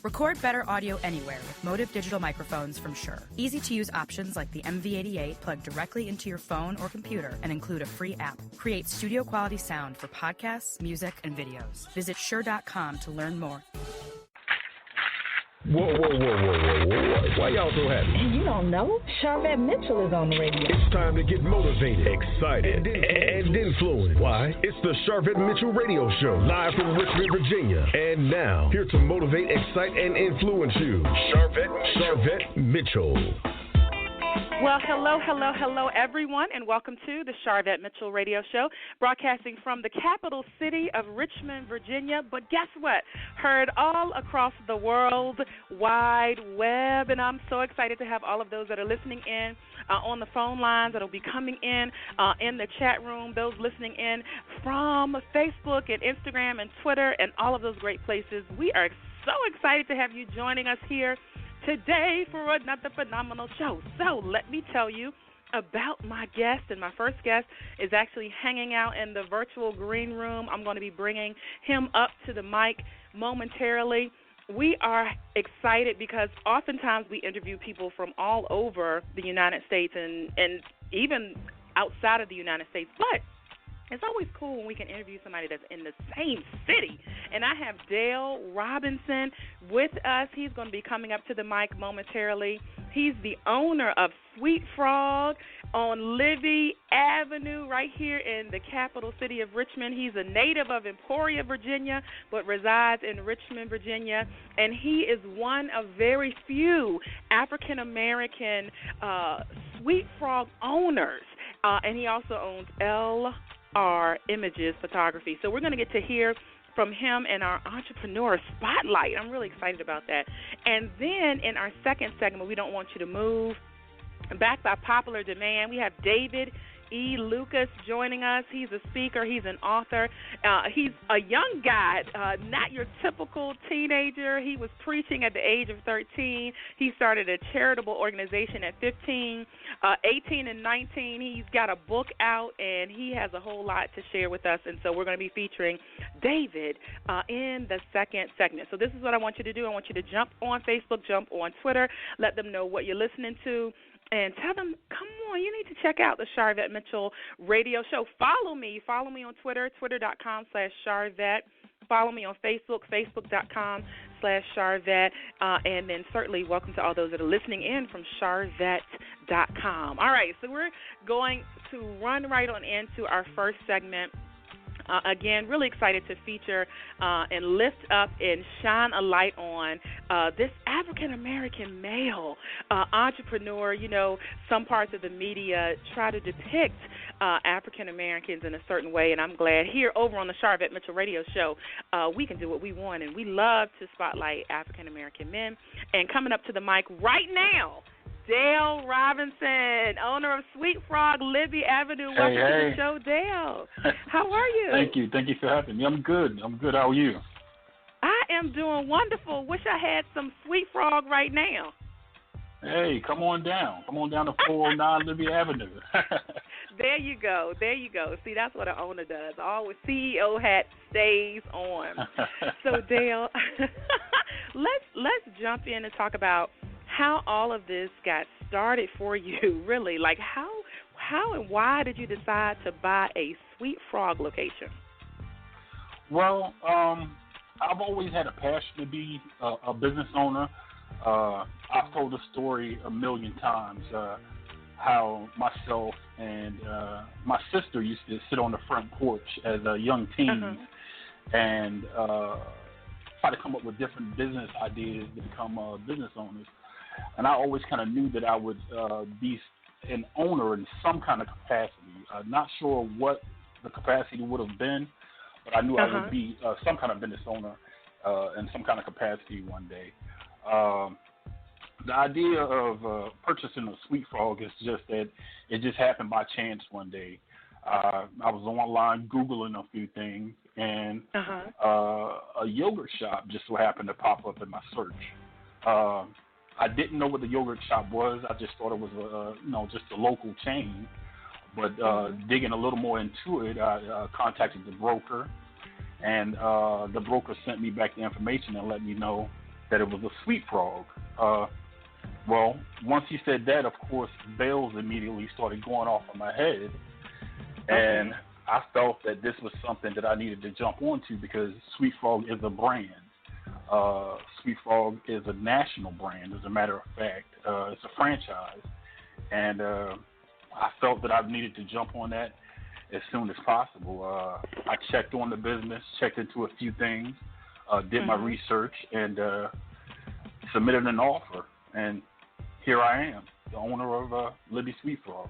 Record better audio anywhere with Motive digital microphones from Shure. Easy-to-use options like the MV88 plug directly into your phone or computer and include a free app. Create studio-quality sound for podcasts, music, and videos. Visit Shure.com to learn more. Whoa. Why y'all so happy? You don't know? Charvette Mitchell is on the radio. It's time to get motivated, excited, and influenced. Why? It's the Charvette Mitchell Radio Show, live from Richmond, Virginia. And now, here to motivate, excite, and influence you, Charvette Mitchell. Well, hello, everyone, and welcome to the Charvette Mitchell Radio Show, broadcasting from the capital city of Richmond, Virginia. But guess what? Heard all across the world wide web, and I'm so excited to have all of those that are listening in on the phone lines that will be coming in the chat room, those listening in from Facebook and Instagram and Twitter and all of those great places. We are so excited to have you joining us here today for another phenomenal show. So let me tell you about my guest, and my first guest is actually hanging out in the virtual green room. I'm going to be bringing him up to the mic momentarily. We are excited because oftentimes we interview people from all over the United States and even outside of the United States, but it's always cool when we can interview somebody that's in the same city. And I have Dale Robinson with us. He's going to be coming up to the mic momentarily. He's the owner of Sweet Frog on Libbie Avenue right here in the capital city of Richmond. He's a native of Emporia, Virginia, but resides in Richmond, Virginia. And he is one of very few African-American Sweet Frog owners. And he also owns LR Images Photography. So we're going to get to hear from him in our Entrepreneur Spotlight. I'm really excited about that. And then in our second segment, We Don't Want You to Move, back by popular demand, we have David E. Lucas joining us. He's a speaker. He's an author. He's a young guy, not your typical teenager. He was preaching at the age of 13. He started a charitable organization at 15, 18 and 19. He's got a book out, and he has a whole lot to share with us. And so we're going to be featuring David in the second segment. So this is what I want you to do. I want you to jump on Facebook, jump on Twitter, let them know what you're listening to, and tell them, come on, you need to check out the Charvette Mitchell Radio Show. Follow me on Twitter, twitter.com/Charvette. Follow me on Facebook, facebook.com/Charvette. And then certainly welcome to all those that are listening in from Charvette.com. All right, so we're going to run right on into our first segment. Again, really excited to feature and lift up and shine a light on this African-American male entrepreneur. You know, some parts of the media try to depict African-Americans in a certain way, and I'm glad here over on the Charvette Mitchell Radio Show, we can do what we want, and we love to spotlight African-American men. And coming up to the mic right now, Dale Robinson, owner of Sweet Frog, Libbie Avenue. Welcome to the show, Dale. How are you? Thank you for having me. I'm good. How are you? I am doing wonderful. Wish I had some Sweet Frog right now. Hey, come on down to 409 Libbie Avenue. There you go. See, that's what an owner does. Always CEO hat stays on. So, Dale, let's jump in and talk about how all of this got started for you, really. Like, how and why did you decide to buy a Sweet Frog location? Well, I've always had a passion to be a business owner. I've told the story a million times, how myself and my sister used to sit on the front porch as a young teen and try to come up with different business ideas to become business owners. And I always kind of knew that I would be an owner in some kind of capacity. Not sure what the capacity would have been, but I knew I would be some kind of business owner in some kind of capacity one day. The idea of purchasing a Sweet Frog is just that it just happened by chance one day. I was online Googling a few things, and a yogurt shop just so happened to pop up in my search. I didn't know what the yogurt shop was. I just thought it was just a local chain. But digging a little more into it, I contacted the broker, and the broker sent me back the information and let me know that it was a sweet frog. Well, once he said that, of course, bells immediately started going off in my head, and I felt that this was something that I needed to jump onto because Sweet Frog is a brand. Sweet Frog is a national brand, as a matter of fact. It's a franchise, and I felt that I needed to jump on that as soon as possible. I checked on the business, checked into a few things, did my research, and submitted an offer. And here I am, the owner of Libbie Sweet Frog.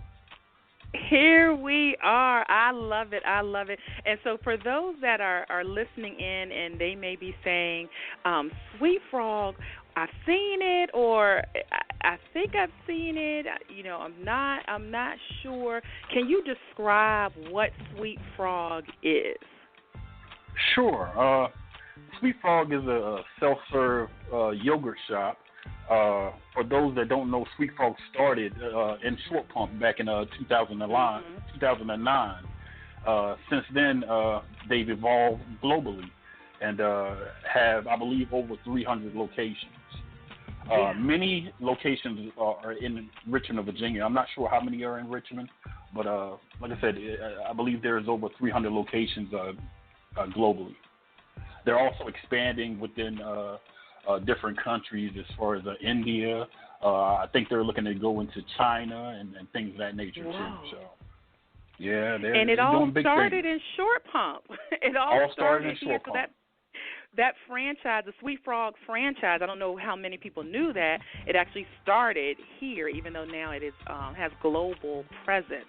Here we are. I love it. I love it. And so for those that are listening in and they may be saying, Sweet Frog, I've seen it, or I think I've seen it. You know, I'm not sure. Can you describe what Sweet Frog is? Sure. Sweet Frog is a self-serve yogurt shop. For those that don't know, Sweet Frog started in Short Pump back in 2009. Since then, they've evolved globally and have, I believe, over 300 locations. Many locations are in Richmond, Virginia. I'm not sure how many are in Richmond, but like I said, I believe there's over 300 locations globally. They're also expanding within different countries as far as India. I think they're looking to go into China and things of that nature too. So, yeah, they're and it all doing big started things. in Short Pump. It all started in here. Short So Pump. that franchise, the Sweet Frog franchise, I don't know how many people knew that it actually started here, even though now it is has global presence.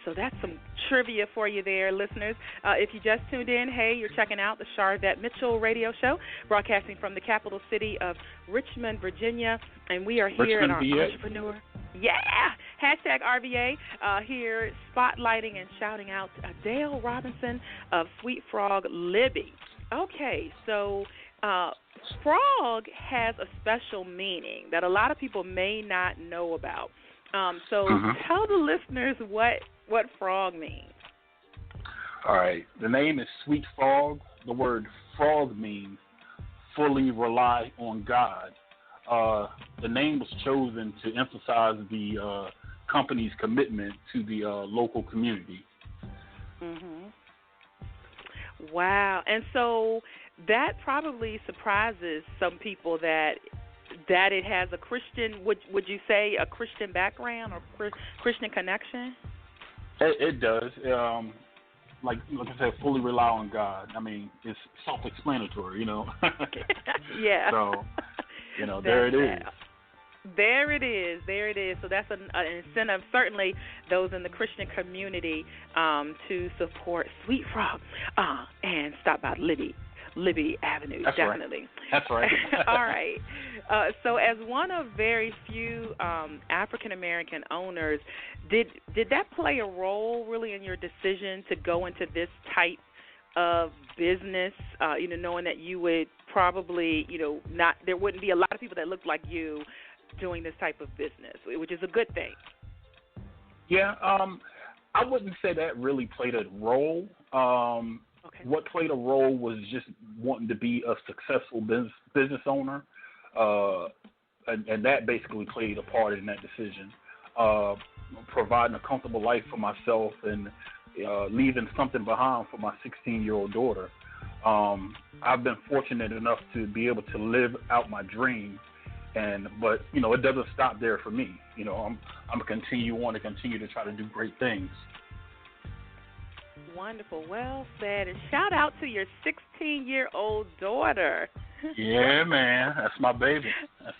So that's some trivia for you there, listeners. If you just tuned in, hey, you're checking out the Sharvette Mitchell radio show, broadcasting from the capital city of Richmond, Virginia, and we are here in our entrepreneur. Yeah, hashtag RVA, here spotlighting and shouting out Dale Robinson of Sweet Frog Libbie. Okay, so frog has a special meaning that a lot of people may not know about. So tell the listeners what frog means. All right. The name is Sweet Frog. The word frog means fully rely on God. The name was chosen to emphasize the company's commitment to the local community. Wow. And so that probably surprises some people that it has a Christian, would you say a Christian background or Christian connection? It does. Like I said, fully rely on God. I mean, it's self-explanatory, you know. Yeah. So, you know, there it is. There it is. So that's an incentive, certainly those in the Christian community, to support Sweet Frog and stop by Libbie Avenue. That's definitely. Right. That's right. All right. So as one of very few African-American owners, did that play a role really in your decision to go into this type of business, knowing that you would probably, there wouldn't be a lot of people that looked like you doing this type of business, which is a good thing? Yeah, I wouldn't say that really played a role. Okay. What played a role was just wanting to be a successful business owner, and that basically played a part in that decision. Providing a comfortable life for myself and leaving something behind for my 16-year-old daughter. I've been fortunate enough to be able to live out my dream, but it doesn't stop there for me. I'm gonna continue to try to do great things. Wonderful. Well said. And shout out to your 16-year-old daughter. Yeah, man. That's my baby.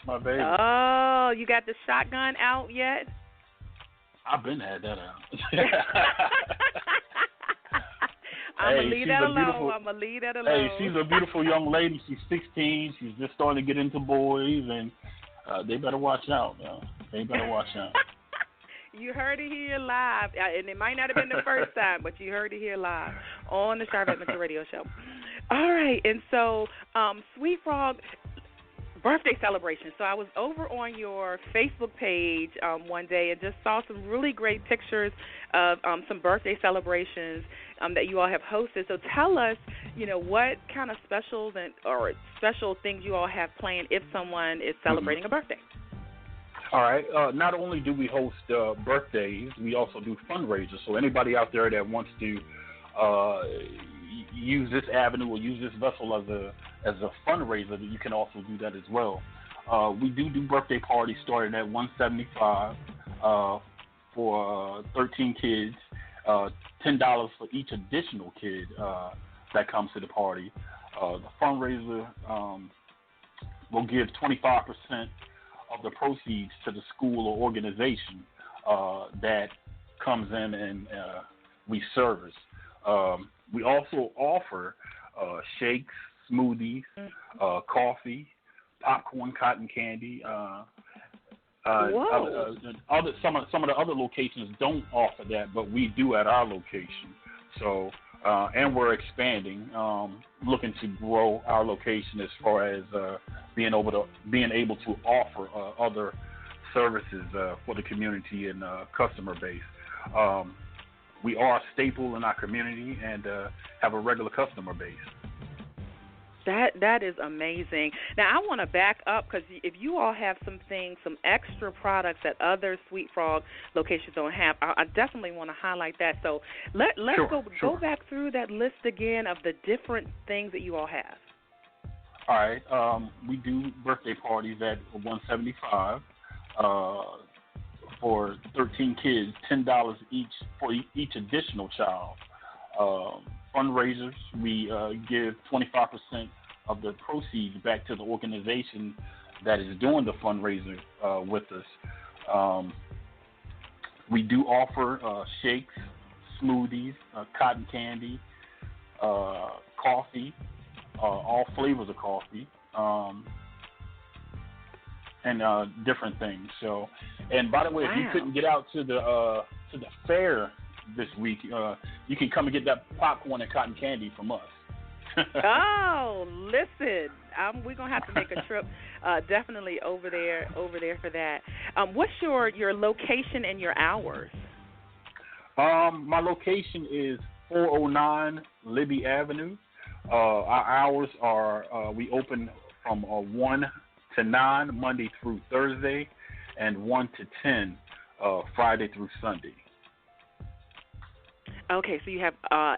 Oh, you got the shotgun out yet? I've been had that out. I'm going to leave that alone. Hey, she's a beautiful young lady. She's 16. She's just starting to get into boys, and they better watch out. They better watch out. You heard it here live, and it might not have been the first time, but you heard it here live on the Sharvette Mitchell Radio Show. All right, and so Sweet Frog, birthday celebration. So I was over on your Facebook page one day and just saw some really great pictures of some birthday celebrations that you all have hosted. So tell us, what kind of specials or special things you all have planned if someone is celebrating a birthday. All right. Not only do we host birthdays, we also do fundraisers. So anybody out there that wants to use this avenue or use this vessel as a fundraiser, you can also do that as well. We do birthday parties starting at $175 for 13 kids, $10 for each additional kid that comes to the party. The fundraiser will give 25% of the proceeds to the school or organization that comes in and we service. We also offer shakes, smoothies, coffee, popcorn, cotton candy. Some of the other locations don't offer that, but we do at our location. So, and we're expanding, looking to grow our location as far as being able to offer other services for the community and customer base. We are a staple in our community and have a regular customer base. That is amazing. Now, I want to back up because if you all have some extra products that other Sweet Frog locations don't have, I definitely want to highlight that. So let's go back through that list again of the different things that you all have. All right. We do birthday parties at $175 for 13 kids, $10 each for each additional child. Fundraisers, we give 25% of the proceeds back to the organization that is doing the fundraiser with us. We do offer shakes, smoothies, cotton candy, coffee, all flavors of coffee, and different things. So, and by the way, if you couldn't get out to the fair this week, you can come and get that popcorn and cotton candy from us. Oh, listen, we're gonna have to make a trip, definitely over there for that. What's your location and your hours? My location is 409 Libbie Avenue. Our hours are we open from 1 to 9 Monday through Thursday, and 1 to 10 Friday through Sunday. Okay, so you have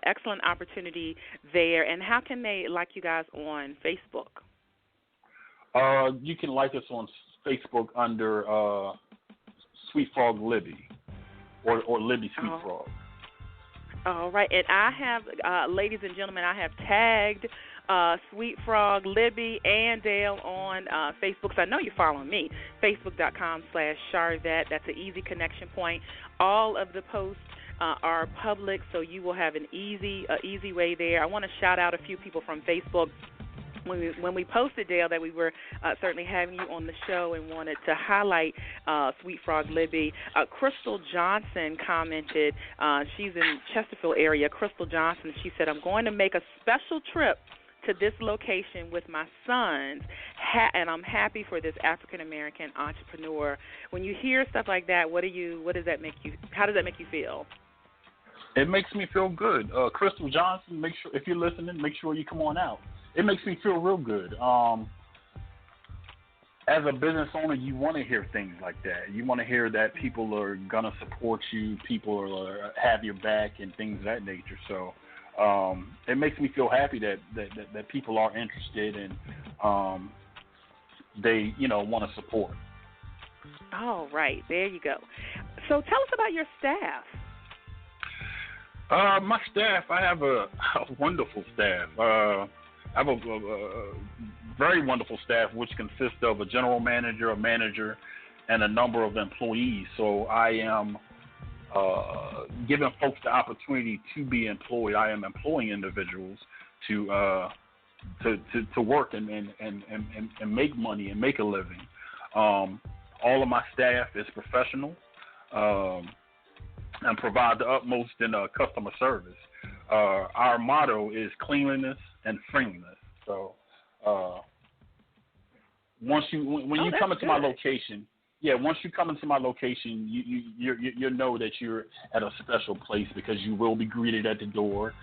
excellent opportunity there. And how can they like you guys on Facebook? You can like us on Facebook under Sweet Frog Libbie or Libbie Sweet Frog. All right, and I have, ladies and gentlemen, I have tagged Sweet Frog Libbie and Dale on Facebook. So I know you're following me. Facebook.com/Charvette. That's an easy connection point. All of the posts are public, so you will have an easy way there. I want to shout out a few people from Facebook. When we posted, Dale, that we were certainly having you on the show and wanted to highlight Sweet Frog Libbie, Crystal Johnson commented. She's in Chesterfield area. Crystal Johnson, she said, I'm going to make a special trip to this location with my sons, and I'm happy for this African-American entrepreneur. When you hear stuff like that, how does that make you feel? It makes me feel good. Crystal Johnson, make sure, if you're listening, make sure you come on out. It makes me feel real good. As a business owner, you want to hear things like that. You want to hear that people are going to support you, people have your back, and things of that nature. So it makes me feel happy that people are interested and they, want to support. All right, there you go. So tell us about your staff. My staff, I have a wonderful staff. I have a very wonderful staff, which consists of a general manager, a manager, and a number of employees. So I am giving folks the opportunity to be employed. I am employing individuals to work and make money and make a living. All of my staff is professional. And provide the utmost in customer service. Our motto is cleanliness and friendliness. So when you come into my location, once you come into my location, you know that you're at a special place because you will be greeted at the door.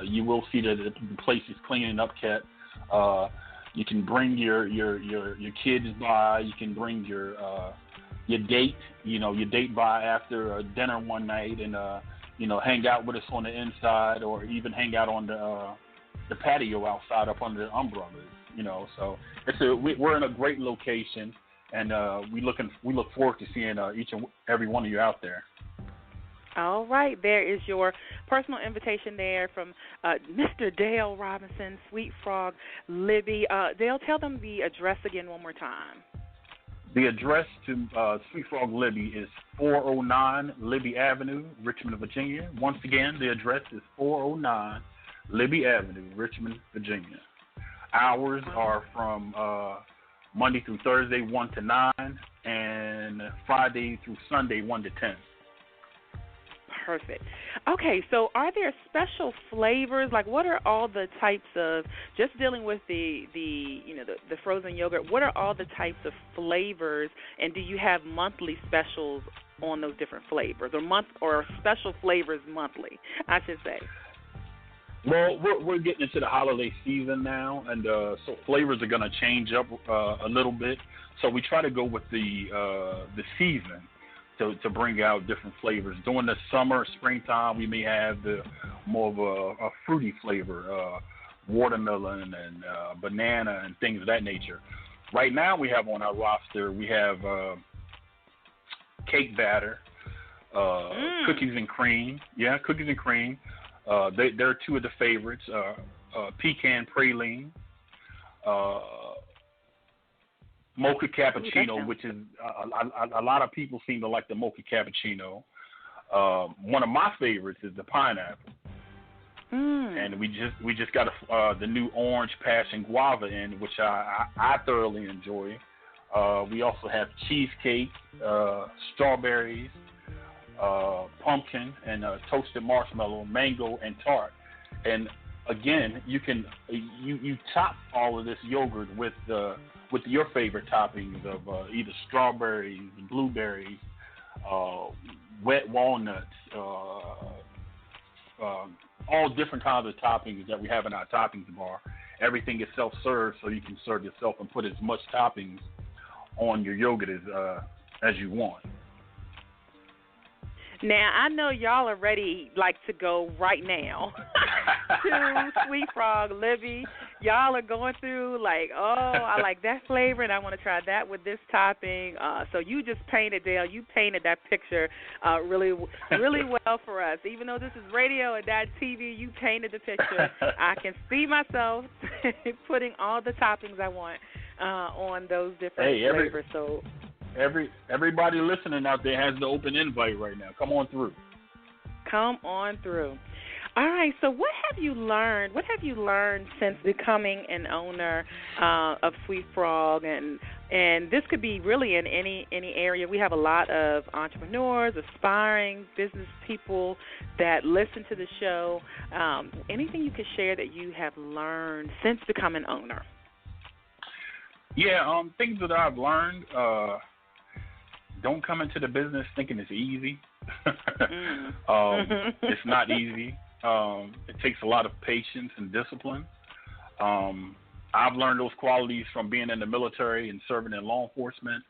You will see that the place is clean and upkept. You can bring your kids by. You can bring your date. Your date by after dinner one night, and hang out with us on the inside, or even hang out on the patio outside up under the umbrellas. So we're in a great location, and we look forward to seeing each and every one of you out there. All right, there is your personal invitation there from Mr. Dale Robinson, Sweet Frog Libbie. Dale, tell them the address again one more time. The address to Sweet Frog Libbie is 409 Libbie Avenue, Richmond, Virginia. Once again, the address is 409 Libbie Avenue, Richmond, Virginia. Hours are from Monday through Thursday, 1 to 9, and Friday through Sunday, 1 to 10. Perfect. Okay, so are there special flavors? Like, what are all the types of, just dealing with the frozen yogurt, what are all the types of flavors, and do you have monthly specials on those different flavors, or special flavors monthly, I should say? Well, we're getting into the holiday season now, and so flavors are going to change up a little bit. So we try to go with the season to bring out different flavors. During the summer, springtime, we may have more of a fruity flavor, watermelon and banana and things of that nature. Right now, we have on our roster, we have cake batter, cookies and cream. Yeah, cookies and cream. They're two of the favorites. Pecan praline, mocha cappuccino, which is a lot of people seem to like the mocha cappuccino. One of my favorites is the pineapple, and we just got the new orange passion guava in, which I thoroughly enjoy. We also have cheesecake, strawberries, pumpkin, and toasted marshmallow, mango, and tart. And again, you top all of this yogurt with your favorite toppings of either strawberries, blueberries, wet walnuts, all different kinds of toppings that we have in our toppings bar. Everything is self-serve, so you can serve yourself and put as much toppings on your yogurt as you want. Now, I know y'all are ready, to go right now to Sweet Frog Libbie. Y'all are going through, I like that flavor, and I want to try that with this topping. So you just painted, Dale, you painted that picture really well for us. Even though this is radio and not TV, you painted the picture. I can see myself putting all the toppings I want on those different flavors. So everybody listening out there has the open invite right now. Come on through. Come on through. All right. So what have you learned? What have you learned since becoming an owner of Sweet Frog? And this could be really in any area. We have a lot of entrepreneurs, aspiring business people that listen to the show. Anything you could share that you have learned since becoming owner? Yeah, things that I've learned. Don't come into the business thinking it's easy. It's not easy. It takes a lot of patience and discipline. I've learned those qualities from being in the military and serving in law enforcement.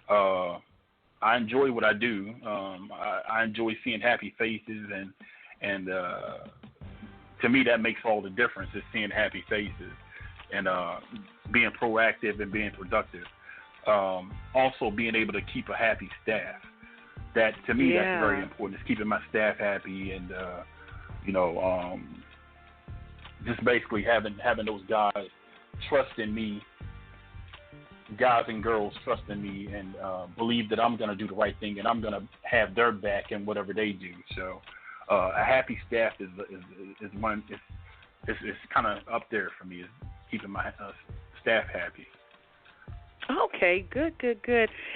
I enjoy what I do. I enjoy seeing happy faces, and to me that makes all the difference, is seeing happy faces and being proactive and being productive. Also being able to keep a happy staff. That, to me, that's very important, is keeping my staff happy and, just basically having those guys trust in me, guys and girls trust in me, and believe that I'm going to do the right thing and I'm going to have their back in whatever they do. So a happy staff is one, it's kind of up there for me, is keeping my staff happy. Okay, good.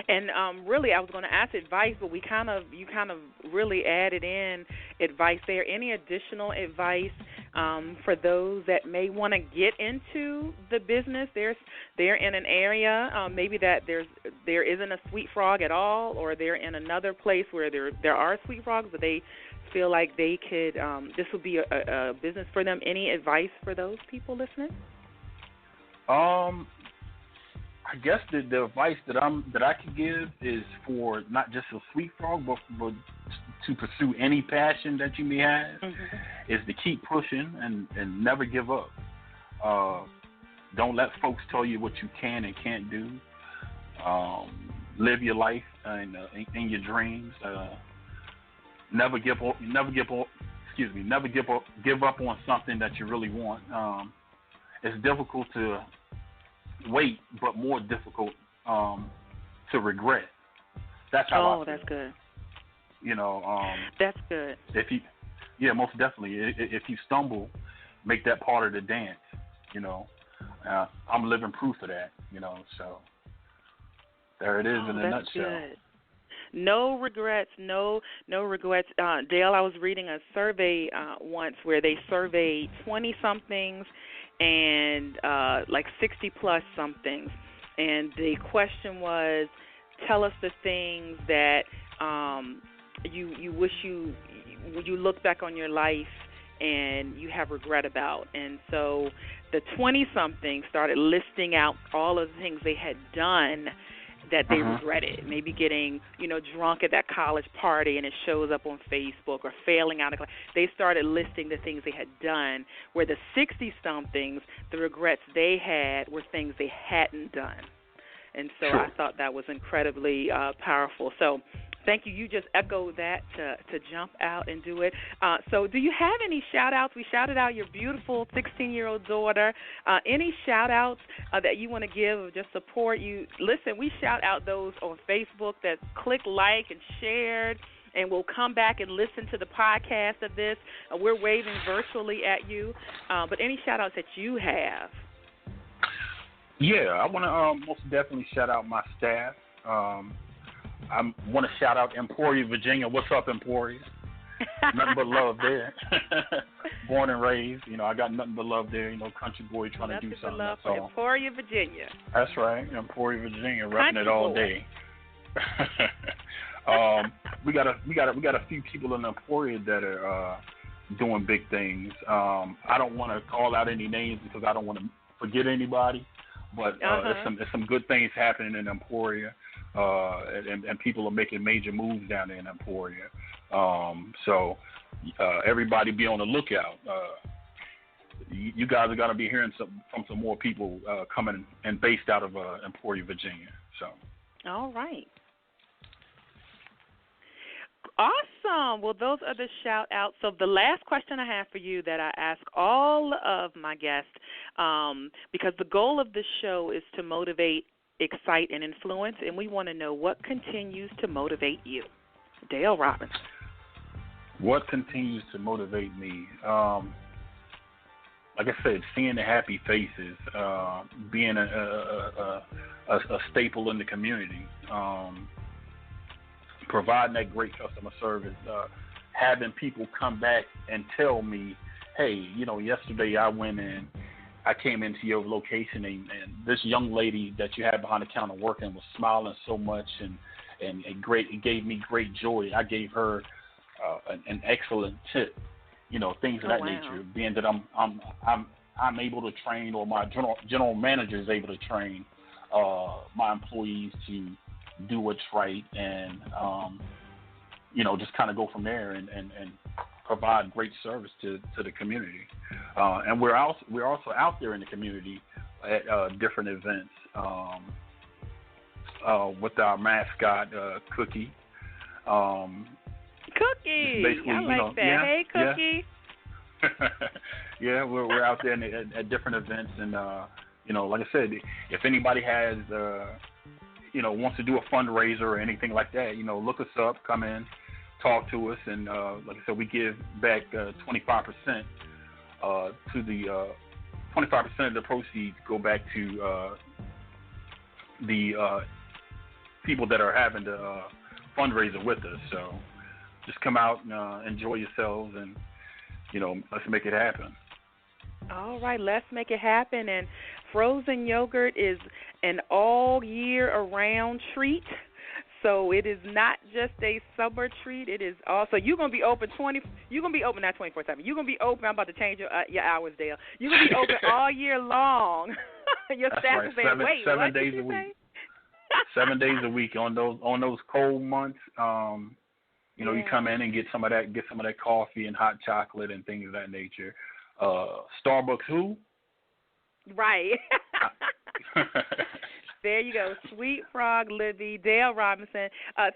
And really, I was going to ask advice, but you kind of really added in advice there. Any additional advice for those that may want to get into the business. They're in an area maybe that there isn't a Sweet Frog at all, or they're in another place where there are Sweet Frogs, but they feel like they could this would be a business for them. Any advice for those people listening? I guess the advice that I could give is for not just a Sweet Frog, but to pursue any passion that you may have, is to keep pushing and never give up. Don't let folks tell you what you can and can't do. Live your life and in your dreams. Never give up on something that you really want. It's difficult to wait, but more difficult to regret. That's how I feel. That's good. That's good. Most definitely. If you stumble, make that part of the dance. I'm living proof of that. So there it is in a nutshell. Good. No regrets. No regrets. Dale, I was reading a survey once where they surveyed 20-somethings and like 60-plus somethings, and the question was, tell us the things that you wish you look back on your life and you have regret about. And so the 20-somethings started listing out all of the things they had done that they regretted, maybe getting, drunk at that college party and it shows up on Facebook, or failing out of class. They started listing the things they had done, where the 60-somethings, the regrets they had were things they hadn't done. And so I thought that was incredibly powerful. So thank you. You just echoed that to jump out and do it. So do you have any shout-outs? We shouted out your beautiful 16-year-old daughter. Any shout-outs that you want to give or just support you? Listen, we shout out those on Facebook that click like and shared, and we'll come back and listen to the podcast of this. We're waving virtually at you. But any shout-outs that you have? Yeah, I want to most definitely shout out my staff. I want to shout out Emporia, Virginia. What's up, Emporia? Nothing but love there. Born and raised, I got nothing but love there. Country boy trying to do something. Nothing but love for Emporia, Virginia. That's right, Emporia, Virginia, repping it all day. We got a few people in Emporia that are doing big things. I don't want to call out any names because I don't want to forget anybody. But there's some good things happening in Emporia, and people are making major moves down there in Emporia. So everybody be on the lookout. You guys are going to be hearing from some more people coming and based out of Emporia, Virginia. So. All right. Awesome. Well, those are the shout-outs. So the last question I have for you that I ask all of my guests, because the goal of this show is to motivate, excite, and influence, and we want to know what continues to motivate you. Dale Robbins. What continues to motivate me? Like I said, seeing the happy faces, being a staple in the community, providing that great customer service, having people come back and tell me, hey, yesterday I came into your location and this young lady that you had behind the counter working was smiling so much and it gave me great joy. I gave her an excellent tip, things of that nature. Being that I'm able to train, or my general manager is able to train my employees to do what's right, and just kind of go from there and provide great service to the community. And we're also out there in the community at different events with our mascot Cookie. Cookie, I like that. Yeah, hey, Cookie. Yeah, we're out there at different events, and like I said, if anybody has wants to do a fundraiser or anything like that, look us up, come in, talk to us, and like I said, we give back 25% to the 25% of the proceeds go back to the people that are having the fundraiser with us. So just come out and enjoy yourselves, and let's make it happen. All right, let's make it happen. And frozen yogurt is an all-year-around treat. So it is not just a summer treat. It is also you're gonna be open You're gonna be open not 24/7. You're gonna be open. I'm about to change your hours, Dale. You're gonna be open all year long. Your That's staff right. is saying, "Wait, seven what days did you a week. say?" 7 days a week on those cold months. You come in and get some of that coffee and hot chocolate and things of that nature. Starbucks who? Right. There you go. Sweet Frog Libbie, Dale Robinson.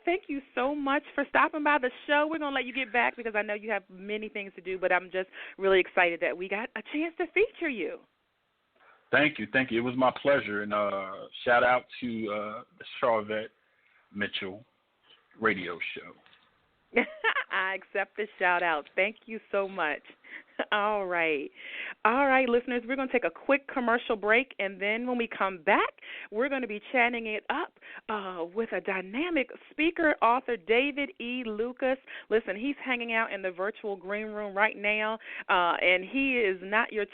Thank you so much for stopping by the show. We're going to let you get back because I know you have many things to do, but I'm just really excited that we got a chance to feature you. Thank you. It was my pleasure. And shout out to the Charvette Mitchell radio show. I accept the shout out. Thank you so much. All right, listeners, we're going to take a quick commercial break, and then when we come back, we're going to be chatting it up with a dynamic speaker, author David E. Lucas. Listen, he's hanging out in the virtual green room right now, and he is not your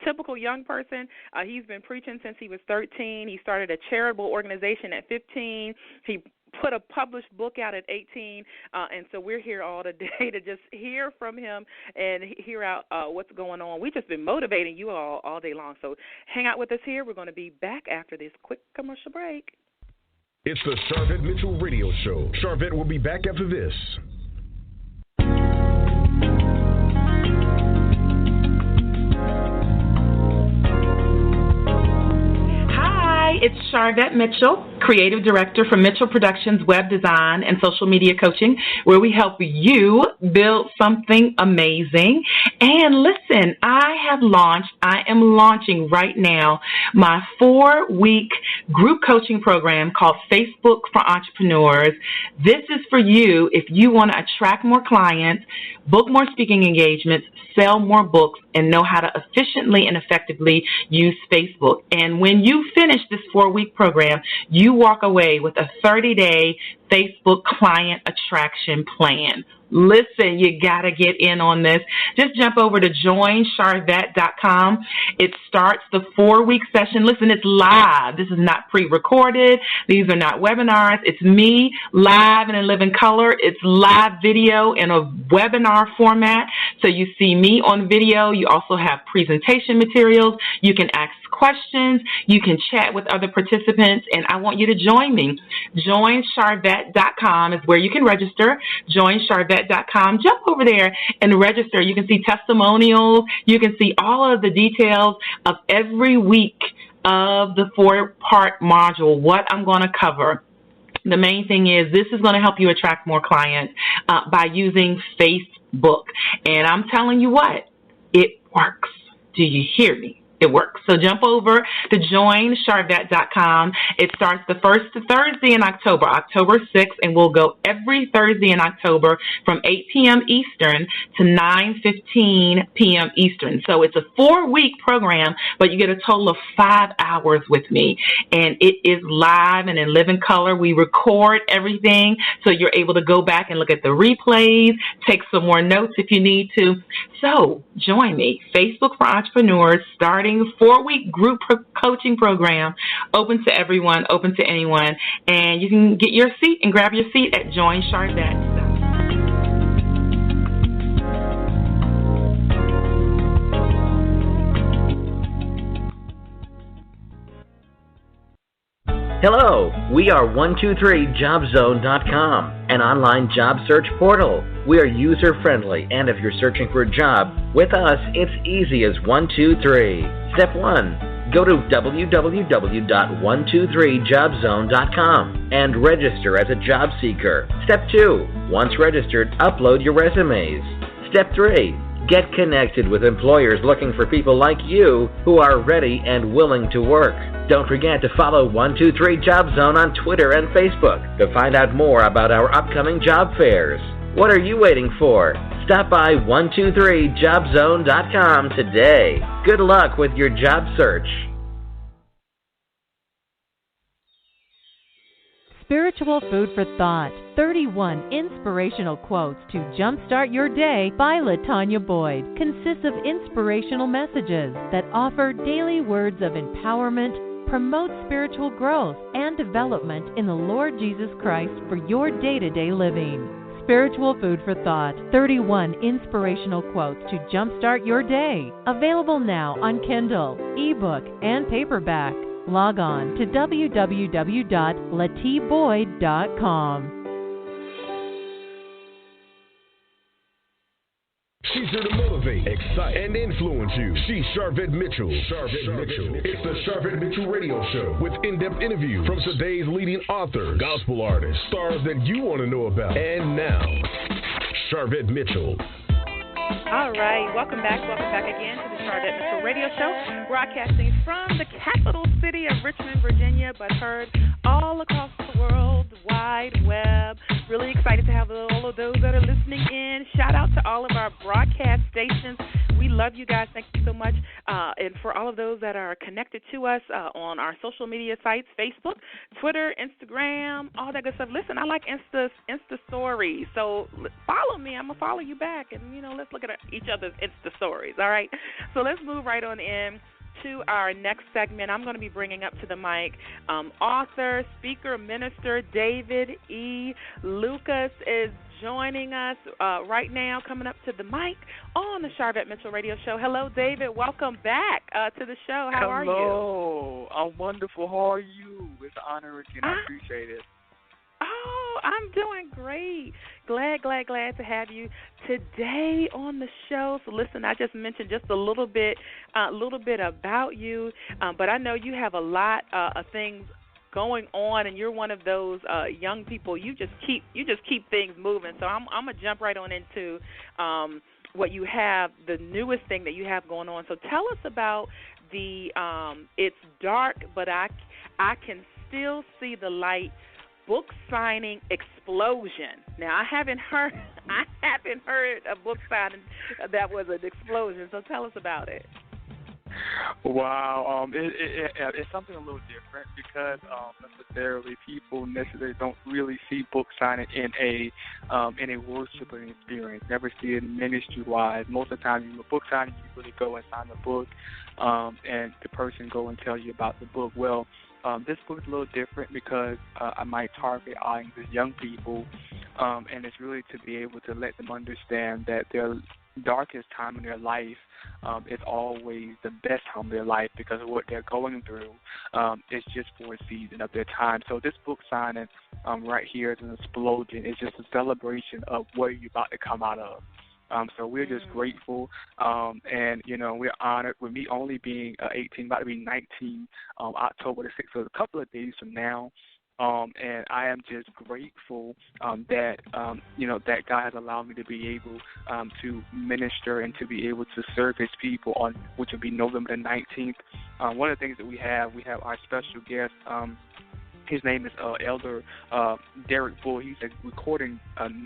typical young person. He's been preaching since he was 13. He started a charitable organization at 15. He put a published book out at 18, and so we're here all today to just hear from him and hear out what's going on. We've just been motivating you all day long, so hang out with us here. We're going to be back after this quick commercial break. It's the Charvette Mitchell Radio Show. Charvette will be back after this. It's Charvette Mitchell, Creative Director for Mitchell Productions Web Design and Social Media Coaching, where we help you build something amazing. And listen, I am launching right now my 4-week group coaching program called Facebook for Entrepreneurs. This is for you if you want to attract more clients, book more speaking engagements, sell more books, and know how to efficiently and effectively use Facebook. And when you finish this 4-week program, you walk away with a 30-day Facebook client attraction plan. Listen, you got to get in on this. Just jump over to joincharvette.com. It starts the 4-week session. Listen, it's live. This is not pre-recorded. These are not webinars. It's me live and in living color. It's live video in a webinar format. So you see me on video. You also have presentation materials. You can ask questions. You can chat with other participants, and I want you to join me. JoinCharvette.com is where you can register. JoinCharvette.com. Jump over there and register. You can see testimonials. You can see all of the details of every week of the 4-part module, what I'm going to cover. The main thing is this is going to help you attract more clients by using Facebook. And I'm telling you what, it works. Do you hear me? It works. So jump over to joincharvette.com. It starts the first Thursday in October, October 6th, and we'll go every Thursday in October from 8 p.m. Eastern to 9:15 p.m. Eastern. So it's a 4-week program, but you get a total of 5 hours with me. And it is live and in living color. We record everything, so you're able to go back and look at the replays, take some more notes if you need to. So join me, Facebook for Entrepreneurs, starting 4-week group coaching program, open to everyone, open to anyone, and you can get your seat and grab your seat at Join Charvette. Hello, we are 123jobzone.com, an online job search portal. We are user-friendly, and if you're searching for a job, with us, it's easy as 1, 2, 3. Step 1, go to www.123jobzone.com and register as a job seeker. Step 2, once registered, upload your resumes. Step 3, get connected with employers looking for people like you who are ready and willing to work. Don't forget to follow 123 Job Zone on Twitter and Facebook to find out more about our upcoming job fairs. What are you waiting for? Stop by 123jobzone.com today. Good luck with your job search. Spiritual food for thought. 31 Inspirational Quotes to Jumpstart Your Day by LaTanya Boyd consists of inspirational messages that offer daily words of empowerment, promote spiritual growth and development in the Lord Jesus Christ for your day-to-day living. Spiritual Food for Thought, 31 Inspirational Quotes to Jumpstart Your Day. Available now on Kindle, ebook, and paperback. Log on to www.latboyd.com. She's here to motivate, excite, and influence you. She's Sharvette Mitchell. It's the Sharvette Mitchell Radio Show with in-depth interviews from today's leading authors, gospel artists, stars that you want to know about. And now, Sharvette Mitchell. All right, welcome back again to the Sharvette Mitchell Radio Show, broadcasting from the capital city of Richmond, Virginia, but heard all across the world wide web. Really excited to have all of those that are listening in. Shout out to all of our broadcast stations. We love you guys. Thank you so much. And for all of those that are connected to us on our social media sites, Facebook, Twitter, Instagram, all that good stuff. Listen, I like Insta stories. So follow me. I'm going to follow you back. And, let's look at each other's Insta stories. All right. So let's move right on in to our next segment. I'm going to be bringing up to the mic author, speaker, minister David E. Lucas is joining us right now, coming up to the mic on the Sharvette Mitchell Radio Show. Hello, David. Welcome back to the show. How are you? Hello. I'm wonderful. How are you? It's an honor again. I appreciate it. Oh, I'm doing great. Glad to have you today on the show. So listen, I just mentioned just a little bit about you, but I know you have a lot of things going on, and you're one of those young people. You just keep things moving. So I'm gonna jump right on into what you have, the newest thing that you have going on. So tell us about the It's Dark, but I Can Still See the Light book signing explosion. Now I haven't heard a book signing that was an explosion. So tell us about it. Wow, it's something a little different because people necessarily don't really see book signing in a worshiping experience. Never see it ministry wise. Most of the time, you book signing, you really go and sign the book, and the person go and tell you about the book. Well, this book is a little different because I might target audience young people, and it's really to be able to let them understand that their darkest time in their life is always the best time of their life because of what they're going through. It's just for a season of their time. So this book signing right here is an explosion. It's just a celebration of what you're about to come out of. So we're just grateful, and, we're honored with me only being 18, about to be 19, October the 6th, so a couple of days from now. And I am just grateful that, that God has allowed me to be able to minister and to be able to serve his people on, which will be November the 19th. One of the things that we have our special guest. His name is Elder Derek Bull. He's a recording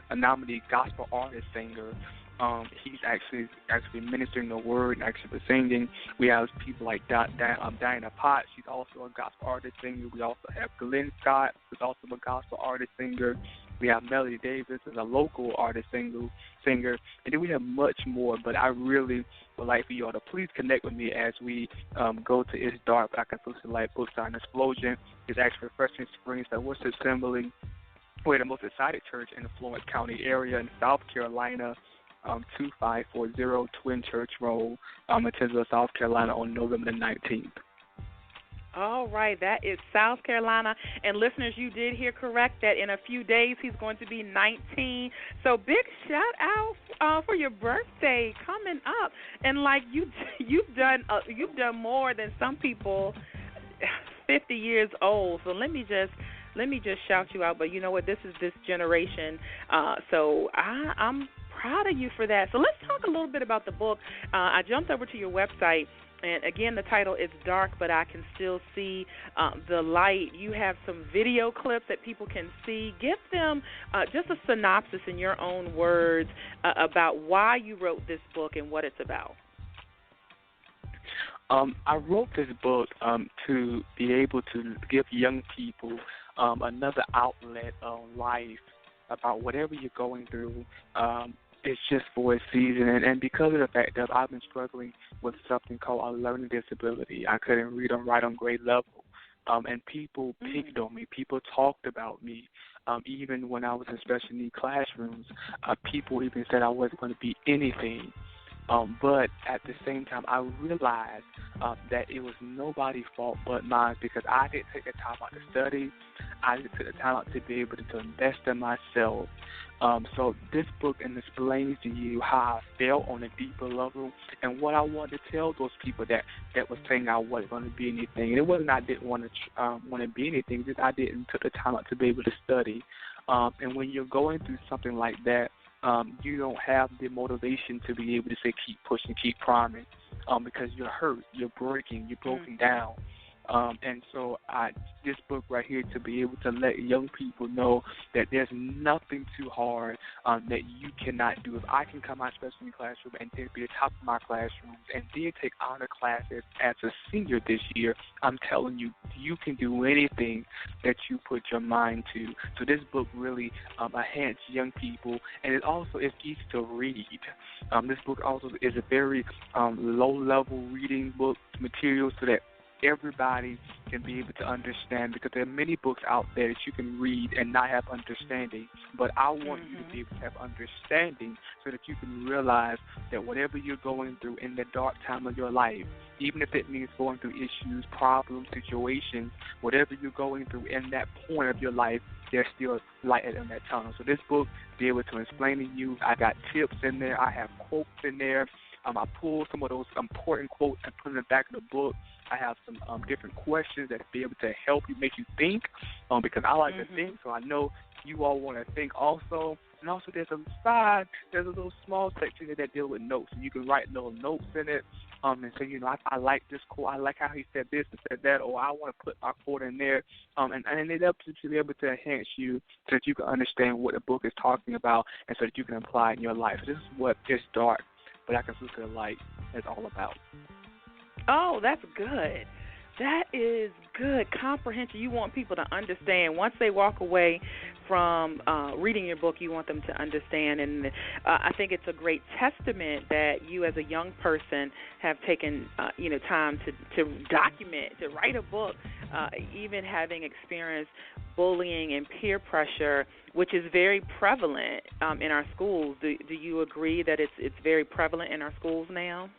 anomaly gospel artist singer. He's actually ministering the word and actually singing. We have people like Diana Potts. She's also a gospel artist singer. We also have Glenn Scott, who's also a gospel artist singer. We have Melody Davis, who's a local artist singer. And then we have much more, but I really would like for you all to please connect with me as we go to It's Dark, but I Can Still See the Light book signing explosion. It's actually Refreshing Springs that was assembling. We're the most excited church in the Florence County area in South Carolina. 2540 Twin Church Road, in Tinsville, South Carolina, on November the 19th. All right, that is South Carolina. And listeners, you did hear correct that in a few days he's going to be 19. So big shout out for your birthday coming up. And like you've done more than some people 50 years old. So let me just shout you out. But you know what? This is this generation. So I'm proud of you for that. So let's talk a little bit about the book. I jumped over to your website, and again, the title is Dark, but I Can Still See the Light. You have some video clips that people can see. Give them just a synopsis in your own words about why you wrote this book and what it's about. I wrote this book to be able to give young people another outlet on life about whatever you're going through. It's just for a season, and because of the fact that I've been struggling with something called a learning disability, I couldn't read or write on grade level, and people picked on me. People talked about me. Even when I was in special need classrooms, people even said I wasn't going to be anything. But at the same time, I realized that it was nobody's fault but mine, because I didn't take the time out to study. I didn't take the time out to be able to invest in myself. So this book explains to you how I felt on a deeper level and what I wanted to tell those people that was saying I wasn't going to be anything. And it wasn't I didn't want to be anything, just I didn't take the time out to be able to study. And when you're going through something like that, you don't have the motivation to be able to say keep pushing, keep priming, because you're hurt, you're breaking, you're broken down. And so this book right here to be able to let young people know that there's nothing too hard that you cannot do. If I can come out especially in the classroom and then be the top of my classrooms and then take honor classes as a senior this year, I'm telling you, you can do anything that you put your mind to. So this book really enhances young people, and it also is easy to read. This book also is a very low-level reading book material so that everybody can be able to understand, because there are many books out there that you can read and not have understanding. But I want you to be able to have understanding so that you can realize that whatever you're going through in the dark time of your life, even if it means going through issues, problems, situations, whatever you're going through in that point of your life, there's still light in that tunnel. So this book, be able to explain to you, I got tips in there, I have quotes in there. I pulled some of those important quotes and put them in the back of the book. I have some different questions that be able to help you, make you think, because I like to think, so I know you all want to think also. And also there's a little small section that deal with notes, and you can write little notes in it and say, I like this quote, I like how he said this and said that, or I want to put my quote in there, and it helps you to be able to enhance you so that you can understand what the book is talking about and so that you can apply it in your life. This is what this dark but I can see the light is all about. Oh, that's good. That is good. Comprehension. You want people to understand. Once they walk away from reading your book, you want them to understand. And I think it's a great testament that you as a young person have taken, time to document, to write a book, even having experienced bullying and peer pressure, which is very prevalent in our schools. Do you agree that it's very prevalent in our schools now?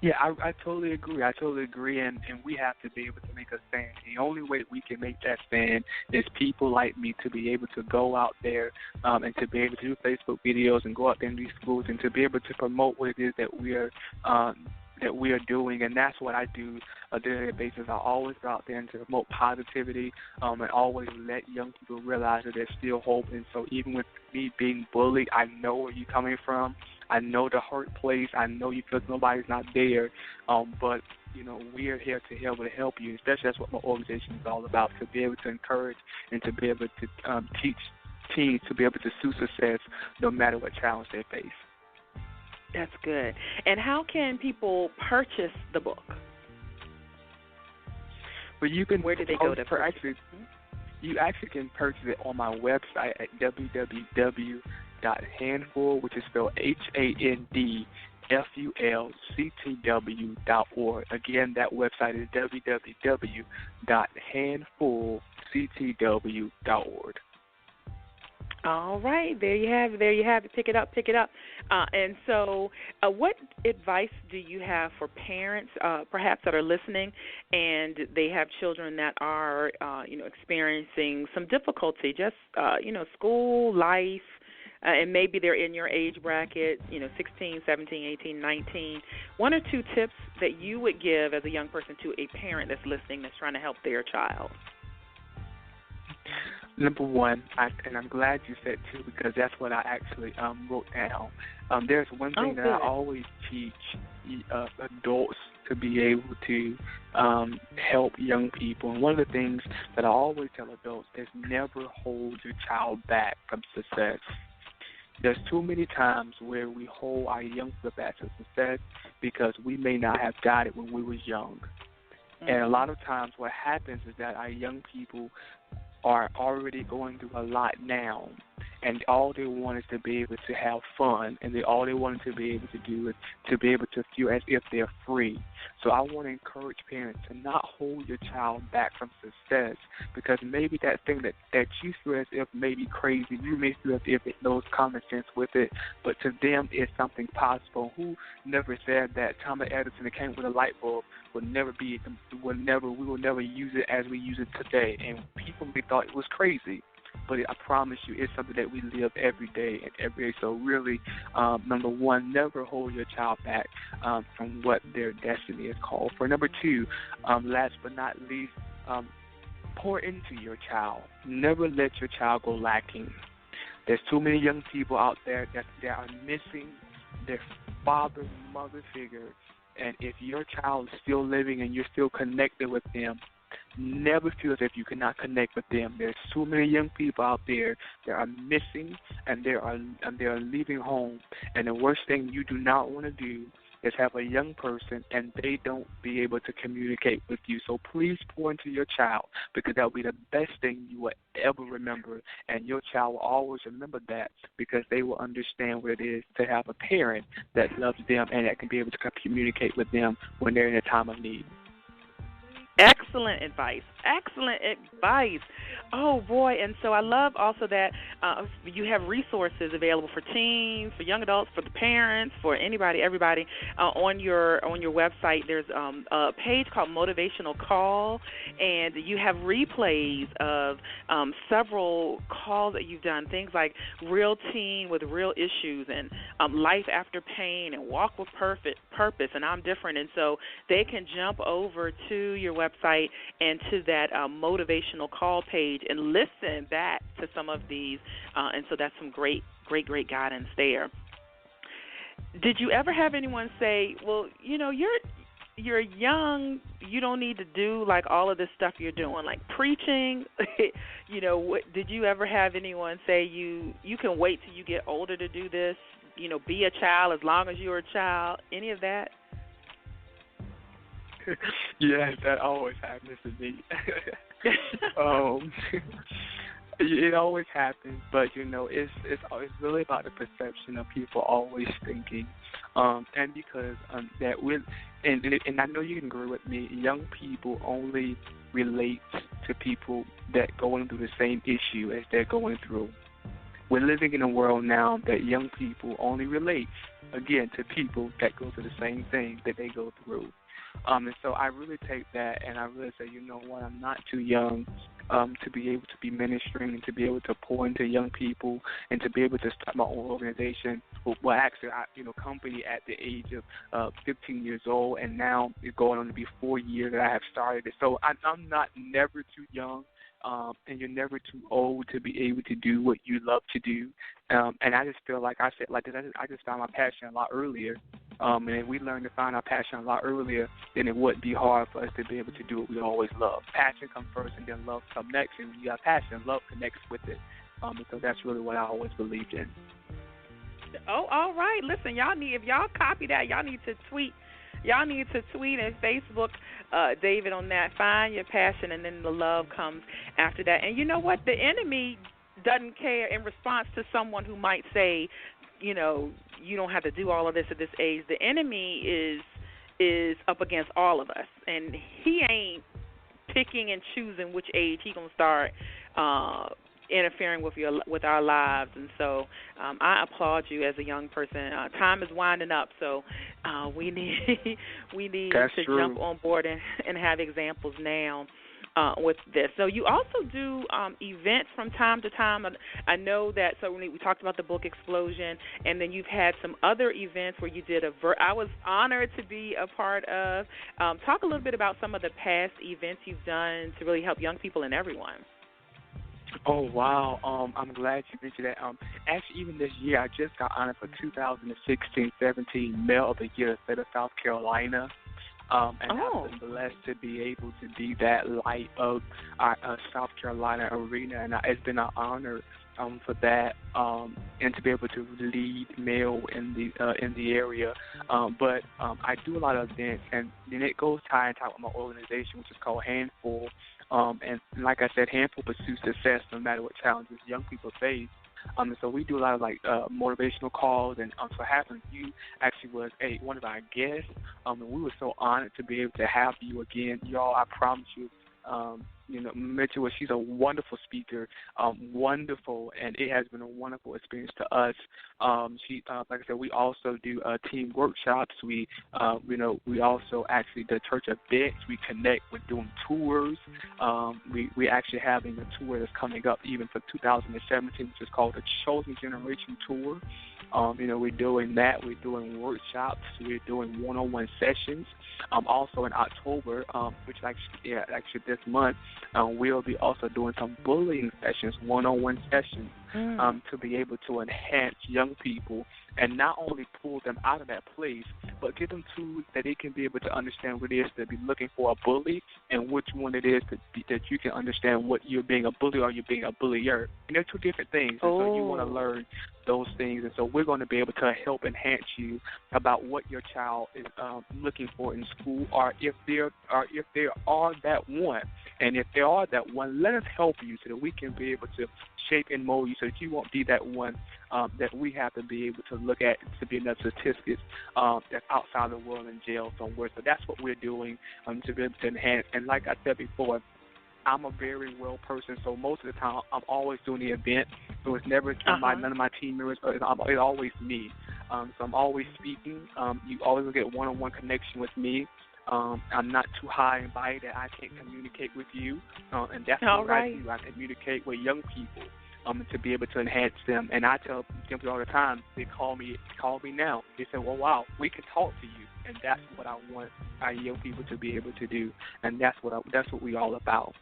Yeah, I totally agree. And we have to be able to make a stand. The only way we can make that stand is people like me to be able to go out there and to be able to do Facebook videos and go out there in these schools and to be able to promote what it is that we are doing, and that's what I do on a daily basis. I always go out there and to promote positivity and always let young people realize that there's still hope. And so even with me being bullied, I know where you're coming from. I know the hurt place. I know you feel nobody's not there, but we are here to help you. Especially that's what my organization is all about, to be able to encourage and to be able to teach teens to be able to pursue success no matter what challenge they face. That's good. And how can people purchase the book? Well, you can. Where do they go to purchase it? You actually can purchase it on my website at www.handful, which is spelled HANDFULCTW.org. Again, that website is www.handfulctw.org. All right, there you have it. Pick it up. And so what advice do you have for parents, perhaps that are listening, and they have children that are, experiencing some difficulty, just, school, life, and maybe they're in your age bracket, 16, 17, 18, 19. One or two tips that you would give as a young person to a parent that's listening that's trying to help their child? Number one, and I'm glad you said two, because that's what I actually wrote down. There's one thing that I always teach adults to be able to help young people. And one of the things that I always tell adults is never hold your child back from success. There's too many times where we hold our young people back from success because we may not have got it when we was young. And a lot of times what happens is that our young people are already going through a lot now, and all they want is to be able to have fun, and all they want to be able to do is to be able to feel as if they're free. So I want to encourage parents to not hold your child back from success, because maybe that thing that you feel as if may be crazy, you may feel as if it knows common sense with it, but to them it's something possible. Who never said that Thomas Edison that came with a light bulb we will never use it as we use it today, and people may thought it was crazy. But I promise you, it's something that we live every day and every day. So really, number one, never hold your child back from what their destiny is called for. Number two, last but not least, pour into your child. Never let your child go lacking. There's too many young people out there that are missing their father, mother figure. And if your child is still living and you're still connected with them, never feel as if you cannot connect with them. There's so many young people out there that are missing and they are leaving home. And the worst thing you do not want to do is have a young person and they don't be able to communicate with you. So please pour into your child, because that will be the best thing you will ever remember. And your child will always remember that, because they will understand what it is to have a parent that loves them and that can be able to communicate with them when they're in a time of need. Excellent advice. Excellent advice. Oh, boy. And so I love also that you have resources available for teens, for young adults, for the parents, for anybody, everybody. On your website, there's a page called Motivational Call, and you have replays of several calls that you've done, things like Real Teen with Real Issues and Life After Pain and Walk with Purpose and I'm Different. And so they can jump over to your website and to that motivational call page and listen back to some of these, and so that's some great guidance there. Did you ever have anyone say, well, you're young, you don't need to do like all of this stuff you're doing, like preaching? Did you ever have anyone say you can wait till you get older to do this? Be a child as long as you're a child? Any of that? Yes, that always happens to me. It always happens, but it's really about the perception of people always thinking, and because that with and I know you can agree with me. Young people only relate to people that going through the same issue as they're going through. We're living in a world now that young people only relate, again, to people that go through the same thing that they go through. And so I really take that and I really say, you know what, I'm not too young to be able to be ministering and to be able to pour into young people and to be able to start my own organization. Well, actually, company at the age of 15 years old, and now it's going on to be 4 years that I have started it. So I'm not never too young. And you're never too old to be able to do what you love to do. And I just feel like I just found my passion a lot earlier. And if we learn to find our passion a lot earlier, then it wouldn't be hard for us to be able to do what we always love. Passion comes first, and then love comes next. And when you have passion, love connects with it. So that's really what I always believed in. Oh, all right. Listen, if y'all copy that, y'all need to tweet. Y'all need to tweet and Facebook David on that. Find your passion, and then the love comes after that. And you know what? The enemy doesn't care in response to someone who might say, you don't have to do all of this at this age. The enemy is up against all of us, and he ain't picking and choosing which age he gonna start interfering with our lives. And so I applaud you as a young person. Time is winding up, so we need That's to true. jump on board and have examples now with this. So you also do events from time to time. I know that. So we talked about the book Explosion, and then you've had some other events where you did I was honored to be a part of. Talk a little bit about some of the past events you've done to really help young people and everyone. Oh, wow. I'm glad you mentioned that. Actually, even this year, I just got honored for 2016-17 Male of the Year, State of South Carolina. And I've been blessed to be able to be that light of our South Carolina arena. And it's been an honor for that, and to be able to lead male in the area. But I do a lot of events, and then it goes tie and tie with my organization, which is called Handful. And like I said, Handful pursues success no matter what challenges young people face. So we do a lot of like motivational calls, and so happened you actually was one of our guests, and we were so honored to be able to have you again, y'all. I promise you. Mitchell, she's a wonderful speaker, wonderful, and it has been a wonderful experience to us. She, like I said, we also do team workshops. We also actually the church events. We connect with doing tours. We actually having a tour that's coming up even for 2017, which is called the Chosen Generation Tour. We're doing that. We're doing workshops. We're doing one-on-one sessions. Also in October, which actually this month, we'll be also doing some bullying sessions, one-on-one sessions, to be able to enhance young people and not only pull them out of that place, but give them tools that they can be able to understand what it is to be looking for a bully and which one it is that you can understand what you're being a bully or you're being a bullier. And they're two different things. And so you want to learn those things. And so we're going to be able to help enhance you about what your child is looking for in school, or if they are that one. And if they are that one, let us help you so that we can be able to shape and mold you so that you won't be that one that we have to be able to look at to be enough statistics that's outside the world in jail somewhere. So that's what we're doing to be able to enhance. And like I said before, I'm a very well person, so most of the time I'm always doing the event. So it's never none of my team members, but it's always me. So I'm always speaking. You always get one-on-one connection with me. I'm not too high and mighty that I can't communicate with you, and that's what I do. I communicate with young people to be able to enhance them. And I tell them all the time, they call me now. They say, well, wow, we can talk to you, and that's what I want our young people to be able to do, and that's what we're all about.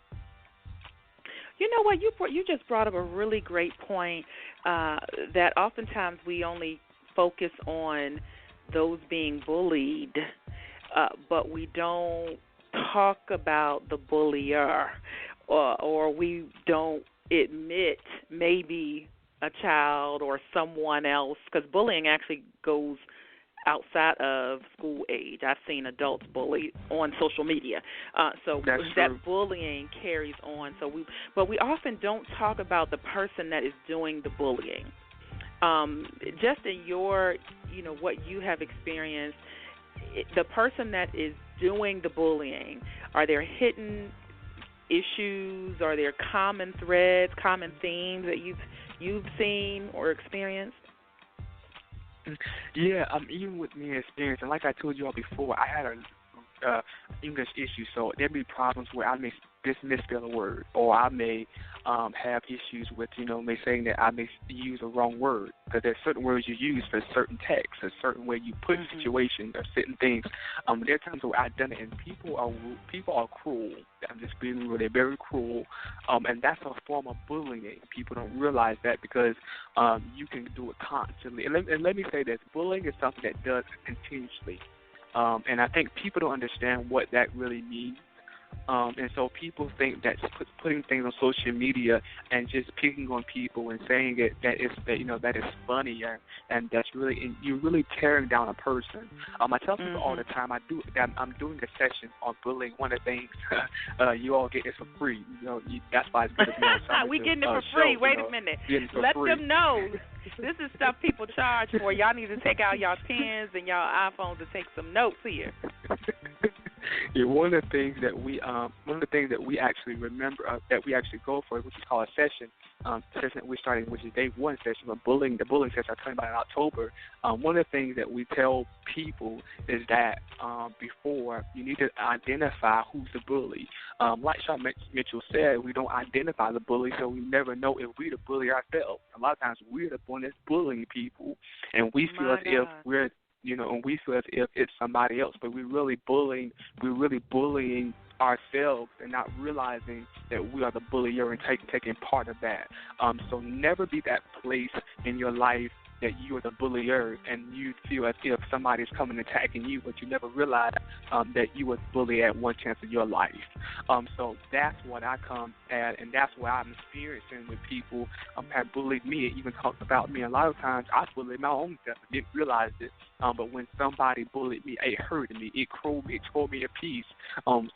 You know what? You just brought up a really great point that oftentimes we only focus on those being bullied, but we don't talk about the bullier, or we don't admit maybe a child or someone else, because bullying actually goes outside of school age. I've seen adults bully on social media, so that bullying carries on. But we often don't talk about the person that is doing the bullying. Just in your, what you have experienced, the person that is doing the bullying, are there hidden issues? Are there common threads, common themes that you've seen or experienced? Yeah, even with me experience, and like I told you all before, I had a English issue, so there'd be problems where I may misspell a word, or I may have issues with, me saying that I may use a wrong word, because there's certain words you use for certain texts, a certain way you put situations or certain things. There are times where I've done it, and people are cruel. I'm just being real. They're very cruel, and that's a form of bullying. People don't realize that because you can do it constantly. And let me say this: bullying is something that does continuously, and I think people don't understand what that really means. And so people think that putting things on social media and just picking on people and saying that is funny, and that's really, and you're really tearing down a person. I tell people all the time I'm doing a session on bullying. One of the things you all get is for free. That's why it's good to be on we getting it for free. Show, Wait a minute. Let them know. This is stuff people charge for. Y'all need to take out y'all pens and y'all iPhones to take some notes here. Yeah, one of the things that we actually remember that we actually go for, which is called a session that we're starting, which is day one session, but the bullying session I'm talking about in October. One of the things that we tell people is that before you need to identify who's the bully. Like Sean Mitchell said, we don't identify the bully, so we never know if we're the bully ourselves. A lot of times we're the one that's bullying people, and we feel as if we're and we feel as if it's somebody else, but we're really bullying ourselves and not realizing that we are the bullier and taking part of that. So never be that place in your life that you are the bullier and you feel as if somebody's coming attacking you, but you never realize that you was bullied at one chance in your life. So that's what I come at, and that's what I'm experiencing with people have bullied me and even talked about me. A lot of times I bullied my own self and didn't realize it, but when somebody bullied me, it hurt me. It tore me a piece.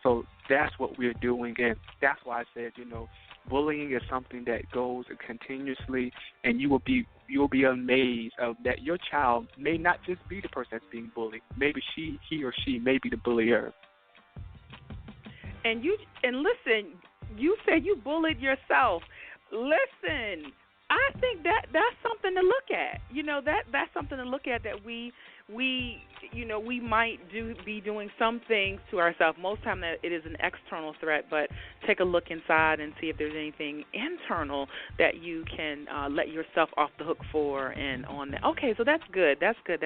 So that's what we're doing, and that's why I said, Bullying is something that goes continuously, and you'll be amazed of that your child may not just be the person that's being bullied. Maybe he or she may be the bullier. And listen, you said you bullied yourself. Listen, I think that's something to look at. That's something to look at, that we might be doing some things to ourselves. Most time that it is an external threat, but take a look inside and see if there's anything internal that you can let yourself off the hook for and on that. Okay, so that's good. That's good.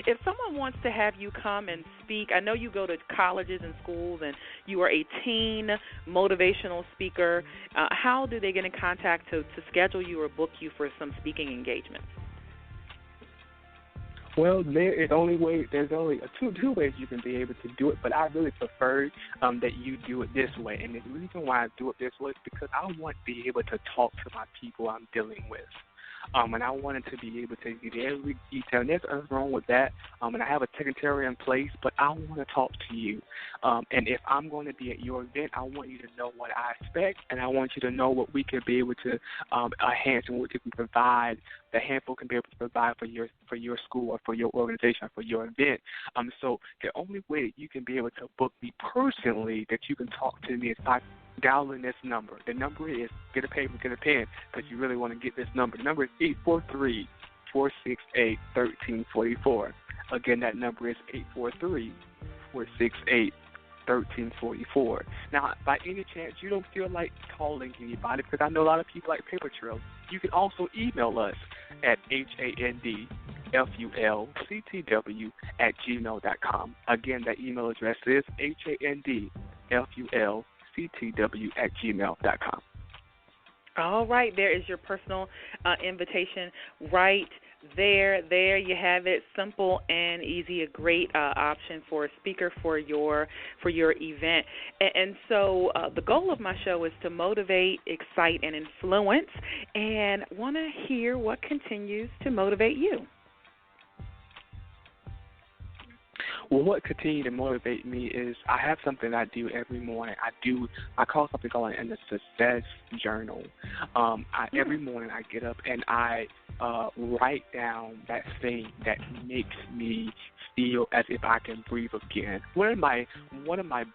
If someone wants to have you come and speak, I know you go to colleges and schools and you are a teen motivational speaker. How do they get in contact to schedule you or book you for some speaking engagements? Well, there's only two ways you can be able to do it, but I really prefer that you do it this way. And the reason why I do it this way is because I want to be able to talk to my people I'm dealing with. And I wanted to be able to get every detail. And there's nothing wrong with that. And I have a secretary in place, but I want to talk to you. And if I'm going to be at your event, I want you to know what I expect, and I want you to know what we can be able to enhance and what we can provide. The handful can be able to provide for your school or for your organization or for your event. So the only way that you can be able to book me personally, that you can talk to me, is by dialing this number. The number is, get a paper, get a pen, because you really want to get this number. The number is 843-468-1344. Again, that number is 843-468-1344. Now, by any chance you don't feel like calling anybody, because I know a lot of people like paper trails, you can also email us at handfulctw@gmail.com. Again, that email address is handfulctw@gmail.com. All right, there is your personal invitation right there. There you have it, simple and easy, a great option for a speaker for your event. And so the goal of my show is to motivate, excite, and influence, and want to hear what continues to motivate you. Well, what continues to motivate me is I have something I do every morning. I call something called a success journal. Every morning I get up and I write down that thing that makes me feel as if I can breathe again. One of my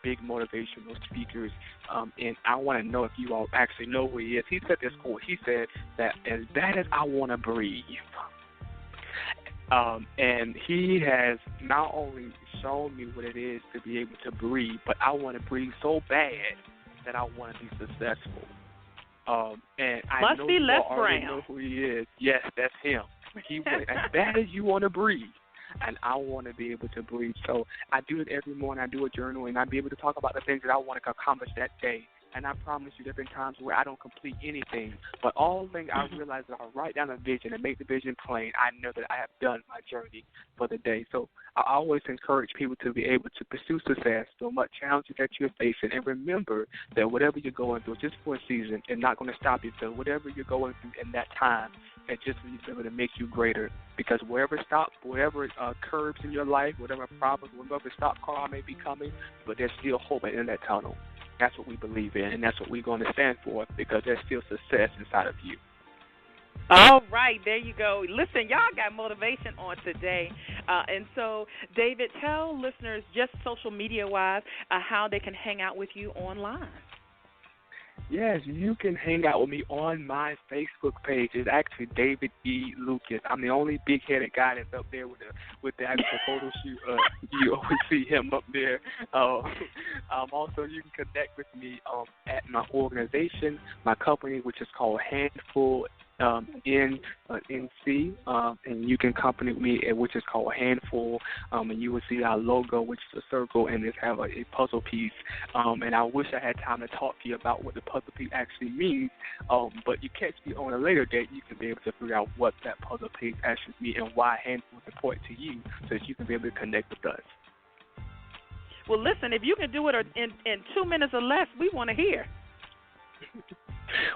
big motivational speakers, and I want to know if you all actually know who he is. He said this quote. He said that as bad as I want to breathe. And he has not only shown me what it is to be able to breathe, but I want to breathe so bad that I want to be successful. And I Must know be you Les already Brown. know who he is. Yes, that's him. He went as bad as you want to breathe, and I want to be able to breathe. So I do it every morning. I do a journal, and I be able to talk about the things that I want to accomplish that day. And I promise you there have been times where I don't complete anything. But all the things I realize that I write down a vision and make the vision plain, I know that I have done my journey for the day. So I always encourage people to be able to pursue success, no matter challenges that you're facing. And remember that whatever you're going through, just for a season, it's not going to stop you. So whatever you're going through in that time, it's just going to be able to make you greater. Because wherever curbs in your life, whatever problems, whatever stop car may be coming, but there's still hope at the end of that tunnel. That's what we believe in, and that's what we're going to stand for, because there's still success inside of you. All right, there you go. Listen, y'all got motivation on today. And so, David, tell listeners just social media-wise how they can hang out with you online. Yes, you can hang out with me on my Facebook page. It's actually David E. Lucas. I'm the only big-headed guy that's up there with the actual photo shoot. You always see him up there. Also, you can connect with me at my organization, my company, which is called Handful NC, and you can accompany me, which is called Handful, and you will see our logo, which is a circle, and it have a puzzle piece. And I wish I had time to talk to you about what the puzzle piece actually means, but you catch me on a later date. You can be able to figure out what that puzzle piece actually means and why Handful is important to you, so that you can be able to connect with us. Well, listen, if you can do it in 2 minutes or less, we want to hear.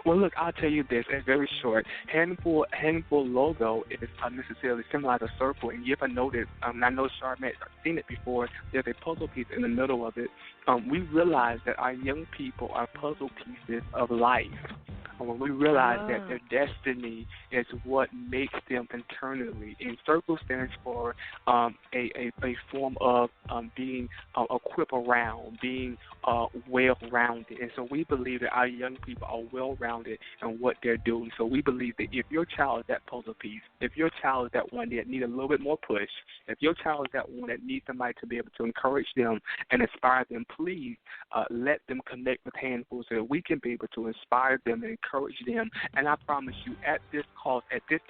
Well, look, I'll tell you this. It's very short. Handful logo is unnecessarily similar to a circle, and you ever noticed? I know Charmaine, I've seen it before. There's a puzzle piece in the middle of it. We realize that our young people are puzzle pieces of life. When we realize that their destiny is what makes them internally. And circle stands for a form of being equipped around, being well-rounded. And so we believe that our young people are well-rounded in what they're doing. So we believe that if your child is that puzzle piece, if your child is that one that needs a little bit more push, if your child is that one that needs somebody to be able to encourage them and inspire them, please let them connect with Handful so that we can be able to inspire them and encourage them. And I promise you, at this cost,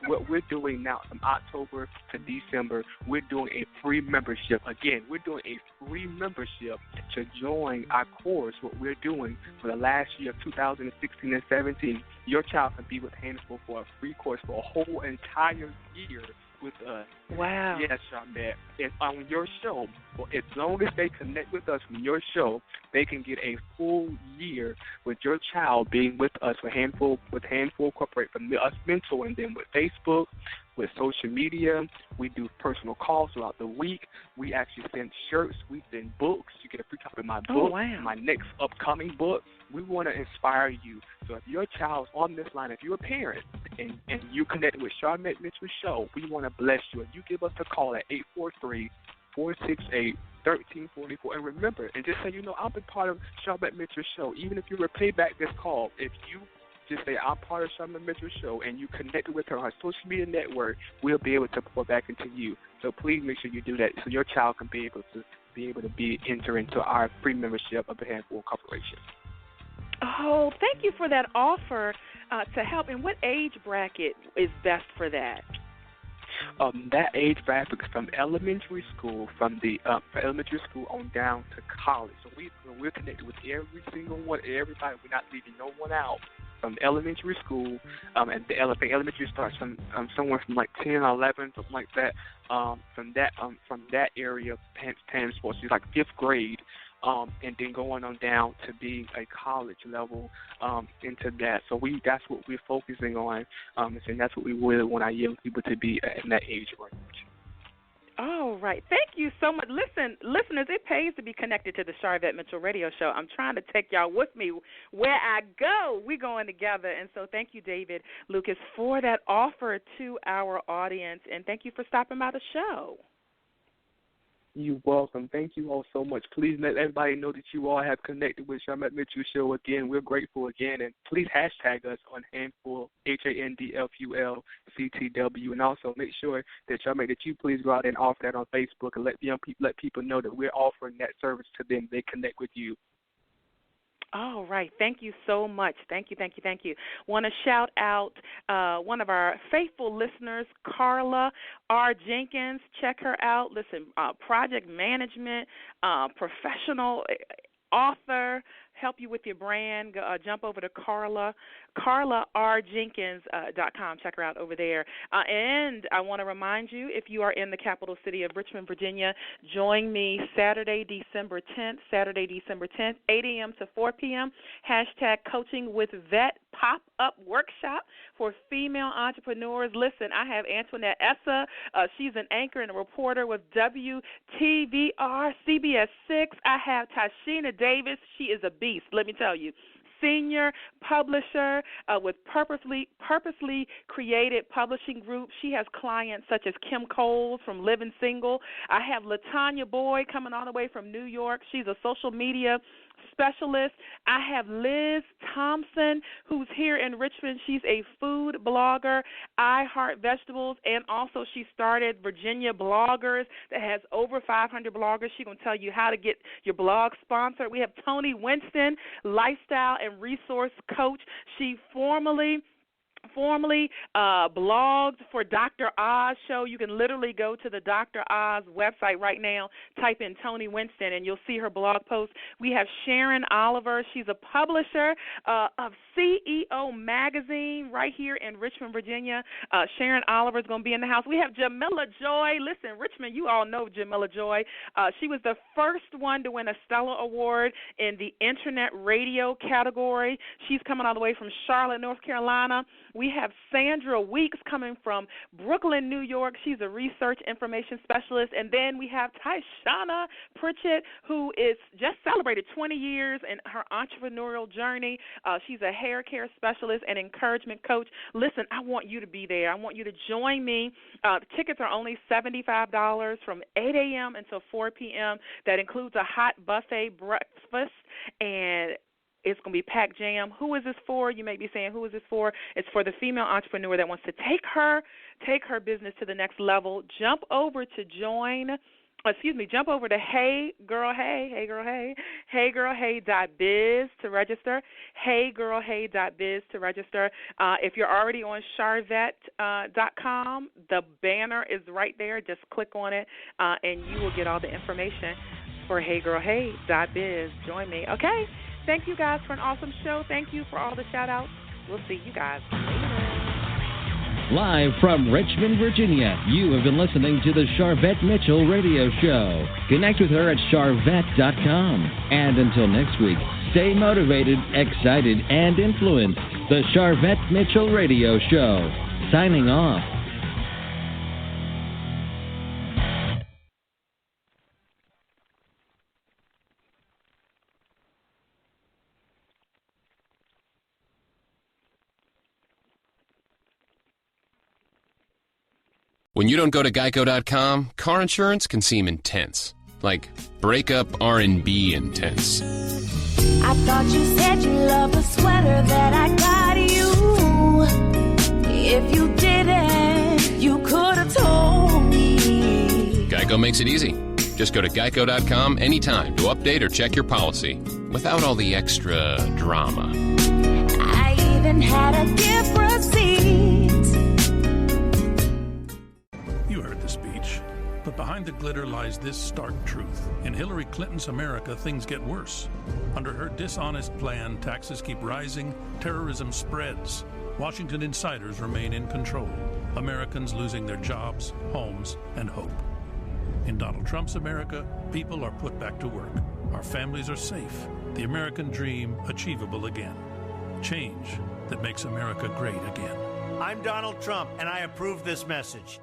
what we're doing now from October to December, we're doing a free membership. Again, we're doing a free membership to join our course, what we're doing for the last year of 2016 and 17. Your child can be with Handful for a free course for a whole entire year with us. Wow. Yes, Charmaine. And on your show, as long as they connect with us from your show, they can get a full year with your child being with us with Handful Corporate, from us mentoring them with Facebook, with social media. We do personal calls throughout the week. We actually send shirts. We send books. You get a free copy of my book, my next upcoming book. We want to inspire you. So if your child's on this line, if you're a parent and you connect with Charmaine Mitchell Show, we want to bless you. And you give us a call at 843-468-1344. And remember, and just so you know, I've been part of Charmaine Mitchell Show. Even if you replay back this call, if you just say, I'm part of Charmaine Mitchell Show, and you connect with her on her social media network, we'll be able to pour back into you. So please make sure you do that so your child can be able to enter into our free membership of the Handful Corporation. Oh, thank you for that offer to help. And what age bracket is best for that? That age bracket is from elementary school, from elementary school on down to college. So we're connected with every single one, everybody. We're not leaving no one out. From elementary school, and the elementary starts from somewhere from like 10 or 11, something like that. From that area, Pam Sports is like 5th grade. And then going on down to being a college level into that. So that's what we're focusing on, and that's what we really want our young people to be in that age range. All right. Thank you so much. Listen, listeners, it pays to be connected to the Charvette Mitchell Radio Show. I'm trying to take y'all with me where I go. We're going together. And so thank you, David Lucas, for that offer to our audience. And thank you for stopping by the show. You're welcome. Thank you all so much. Please let everybody know that you all have connected with Charmaine Mitchell Show again. We're grateful again. And please hashtag us on Handful, HANDFULCTW. And also make sure that Charmaine, that you please go out and offer that on Facebook and let people know that we're offering that service to them. They connect with you. All right. Thank you so much. Thank you. Want to shout out one of our faithful listeners, Carla R. Jenkins. Check her out. Listen, project management, professional author, help you with your brand. Jump over to CarlaRJenkins.com. Check her out over there. And I want to remind you, if you are in the capital city of Richmond, Virginia, join me Saturday, December 10th, 8 a.m. to 4 p.m., #Coaching with Vet pop-up workshop for female entrepreneurs. Listen, I have Antoinette Essa. She's an anchor and a reporter with WTVR, CBS 6. I have Tashina Davis. She is a beast, let me tell you. Senior publisher with purposely created publishing group. She has clients such as Kim Coles from Living Single. I have LaTanya Boyd coming all the way from New York. She's a social media specialist. I have Liz Thompson, who's here in Richmond. She's a food blogger, I Heart Vegetables, and also she started Virginia Bloggers that has over 500 bloggers. She's going to tell you how to get your blog sponsored. We have Tony Winston, lifestyle and resource coach. She formerly formerly blogged for Dr. Oz show. You can literally go to the Dr. Oz website right now, type in Tony Winston, and you'll see her blog post. We have Sharon Oliver. She's a publisher of CEO Magazine right here in Richmond, Virginia. Sharon Oliver is going to be in the house. We have Jamila Joy. Listen, Richmond, you all know Jamila Joy. She was the first one to win a Stellar Award in the Internet Radio category. She's coming all the way from Charlotte, North Carolina. We have Sandra Weeks coming from Brooklyn, New York. She's a research information specialist. And then we have Tyshana Pritchett, who is just celebrated 20 years in her entrepreneurial journey. She's a hair care specialist and encouragement coach. Listen, I want you to be there. I want you to join me. The tickets are only $75 from 8 a.m. until 4 p.m. That includes a hot buffet breakfast, and it's going to be packed jam. Who is this for? You may be saying, who is this for? It's for the female entrepreneur that wants to take her business to the next level. Jump over to heygirlhey.biz to register, heygirlhey.biz to register. If you're already on charvette.com, the banner is right there. Just click on it, and you will get all the information for heygirlhey.biz. Join me, okay? Thank you guys for an awesome show. Thank you for all the shout-outs. We'll see you guys later. Live from Richmond, Virginia, you have been listening to the Charvette Mitchell Radio Show. Connect with her at charvette.com. And until next week, stay motivated, excited, and influenced. The Charvette Mitchell Radio Show. Signing off. When you don't go to Geico.com, car insurance can seem intense. Like breakup R&B intense. I thought you said you loved the sweater that I got you. If you didn't, you could have told me. Geico makes it easy. Just go to Geico.com anytime to update or check your policy without all the extra drama. I even had a gift receipt. You heard the speech. But behind the glitter lies this stark truth. In Hillary Clinton's America, things get worse. Under her dishonest plan, taxes keep rising, terrorism spreads. Washington insiders remain in control. Americans losing their jobs, homes, and hope. In Donald Trump's America, people are put back to work. Our families are safe. The American dream achievable again. Change that makes America great again. I'm Donald Trump, and I approve this message.